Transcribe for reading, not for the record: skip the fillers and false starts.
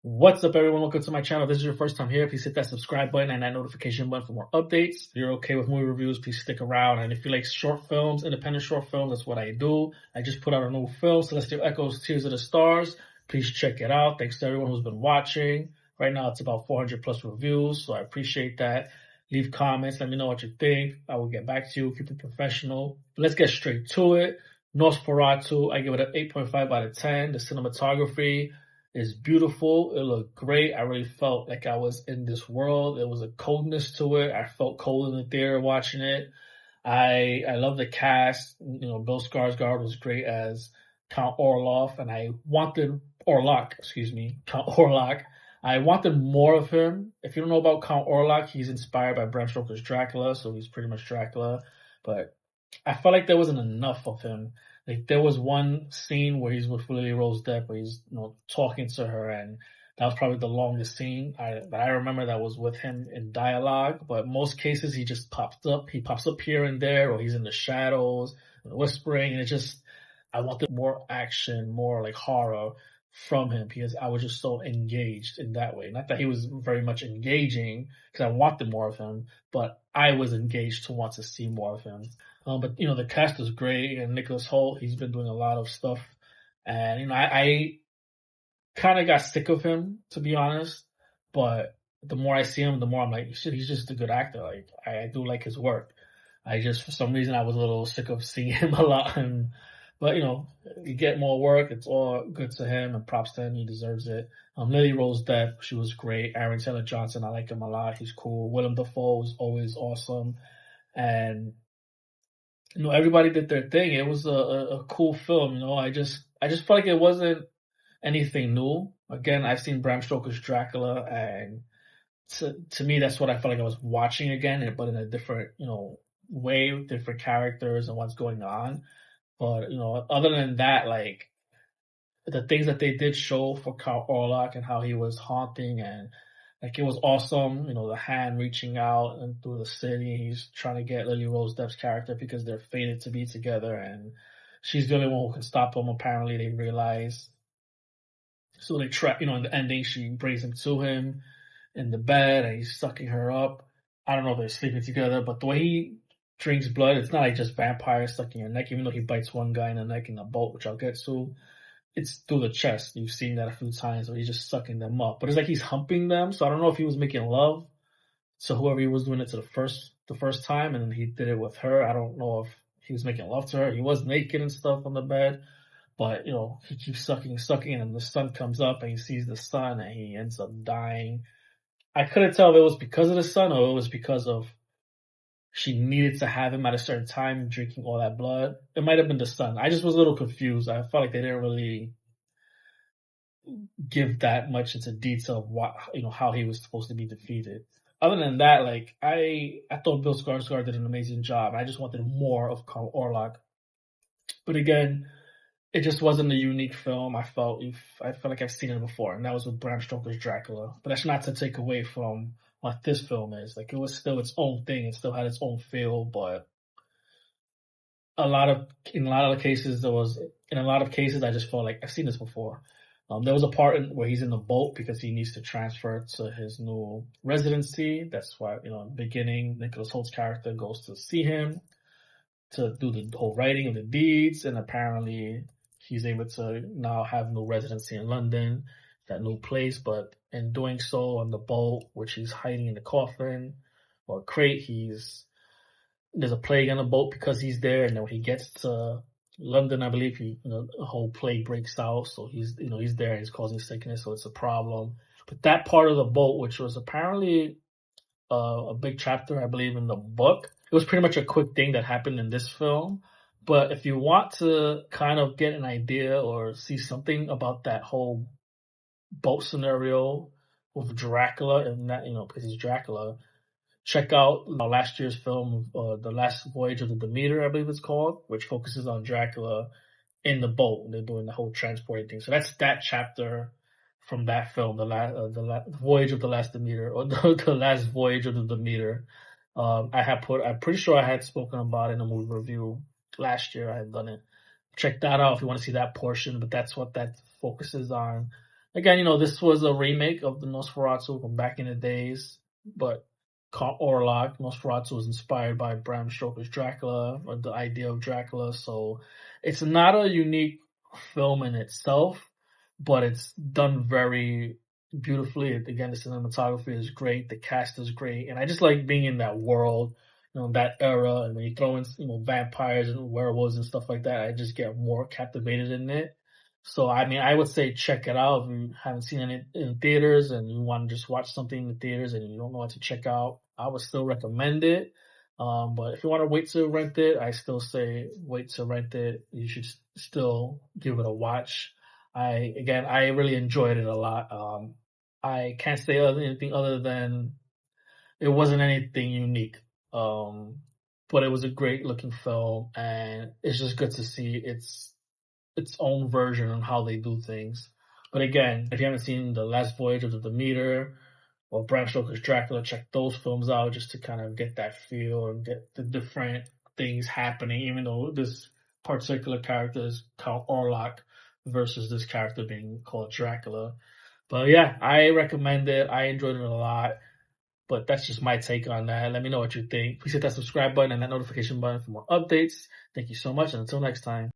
What's up, everyone? Welcome to my channel. If this is your first time here, please hit that subscribe button and that notification button for more updates. If you're okay with movie reviews, please stick around. And if you like short films, independent short films, that's what I do. I just put out a new film, Celestial Echoes, Tears of the Stars. Please check it out. Thanks to everyone who's been watching. Right now, it's about 400 plus reviews, so I appreciate that. Leave comments. Let me know what you think. I will get back to you. Keep it professional. But let's get straight to it. Nosferatu, I give it an 8.5 out of 10. The cinematography is beautiful. It looked great. I really felt like I was in this world. There was a coldness to it. I felt cold in the theater watching it. I love the cast. You know, Bill Skarsgård was great as Count Orlok, and Count Orlok. I wanted more of him. If you don't know about Count Orlok, he's inspired by Bram Stoker's Dracula, so he's pretty much Dracula. But I felt like there wasn't enough of him. Like, there was one scene where he's with Lily Rose Depp, where he's, talking to her, and that was probably the longest scene that I remember that was with him in dialogue. But most cases, he just pops up. He pops up here and there, or he's in the shadows, whispering, and I wanted more action, more like horror from him, because I was just so engaged in that way. Not that he was very much engaging, because I wanted more of him, but I was engaged to want to see more of him. But the cast is great, and Nicholas Hoult, he's been doing a lot of stuff, and I kind of got sick of him, to be honest. But the more I see him, the more I'm like, shit, he's just a good actor. Like, I do like his work. For some reason, I was a little sick of seeing him a lot. But you get more work. It's all good to him, and props to him. He deserves it. Lily Rose Depp, she was great. Aaron Taylor Johnson, I like him a lot. He's cool. Willem Dafoe was always awesome, and everybody did their thing. It was a cool film. I just felt like it wasn't anything new. Again, I've seen Bram Stoker's Dracula, and to me, that's what I felt like I was watching again, but in a different, way, with different characters and what's going on. But, other than that, like, the things that they did show for Count Orlok and how he was haunting, and like, it was awesome. The hand reaching out and through the city, he's trying to get Lily Rose Depp's character because they're fated to be together, and she's the only one who can stop him. Apparently, they realize. So they try, in the ending, she brings him to him in the bed, and he's sucking her up. I don't know if they're sleeping together, but the way he drinks blood, it's not like just vampires sucking your neck, even though he bites one guy in the neck in the boat, which I'll get to. It's through the chest. You've seen that a few times where he's just sucking them up. But it's like he's humping them, so I don't know if he was making love to whoever he was doing it to the first time, and then he did it with her. I don't know if he was making love to her. He was naked and stuff on the bed, but he keeps sucking, and the sun comes up, and he sees the sun, and he ends up dying. I couldn't tell if it was because of the sun or it was because of she needed to have him at a certain time drinking all that blood. It might have been the sun. I just was a little confused. I felt like they didn't really give that much into detail of what, how he was supposed to be defeated. Other than that, like, I thought Bill Skarsgård did an amazing job. I just wanted more of Count Orlok. But again, it just wasn't a unique film. I felt like I've seen it before, and that was with Bram Stoker's Dracula. But that's not to take away from what this film is. Like, it was still its own thing. It still had its own feel, but in a lot of cases, I just felt like I've seen this before. There was a part where he's in the boat because he needs to transfer to his new residency. That's why, in the beginning, Nicholas Holt's character goes to see him to do the whole writing of the deeds, and apparently he's able to now have no residency in London, that new place. But in doing so, on the boat, which he's hiding in the coffin or crate, there's a plague on the boat because he's there. And then when he gets to London, I believe a whole plague breaks out. So he's there and he's causing sickness. So it's a problem. But that part of the boat, which was apparently a big chapter, I believe, in the book, it was pretty much a quick thing that happened in this film. But if you want to kind of get an idea or see something about that whole boat scenario with Dracula, and that, because he's Dracula, check out last year's film, The Last Voyage of the Demeter, I believe it's called, which focuses on Dracula in the boat. They're doing the whole transporting thing. So that's that chapter from that film, the Voyage of the Last Demeter, or the Last Voyage of the Demeter. I'm pretty sure I had spoken about it in a movie review last year. I had done it. Check that out if you want to see that portion, but that's what that focuses on. again, this was a remake of the Nosferatu from back in the days, but Count Orlok, Nosferatu was inspired by Bram Stoker's Dracula, or the idea of Dracula, so it's not a unique film in itself, but it's done very beautifully. Again, the cinematography is great, the cast is great, and I just like being in that world, that era, and when you throw in, vampires and werewolves and stuff like that, I just get more captivated in it. So, I mean, I would say check it out if you haven't seen it in theaters and you want to just watch something in the theaters and you don't know what to check out. I would still recommend it. But if you want to wait to rent it, I still say wait to rent it. You should still give it a watch. I really enjoyed it a lot. I can't say anything other than it wasn't anything unique. But it was a great looking film, and it's just good to see its own version on how they do things. But again, if you haven't seen The Last Voyage of the Demeter or Bram Stoker's Dracula, check those films out just to kind of get that feel and get the different things happening, even though this particular character is Count Orlok versus this character being called Dracula. But yeah, I recommend it. I enjoyed it a lot. But that's just my take on that. Let me know what you think. Please hit that subscribe button and that notification button for more updates. Thank you so much, and until next time.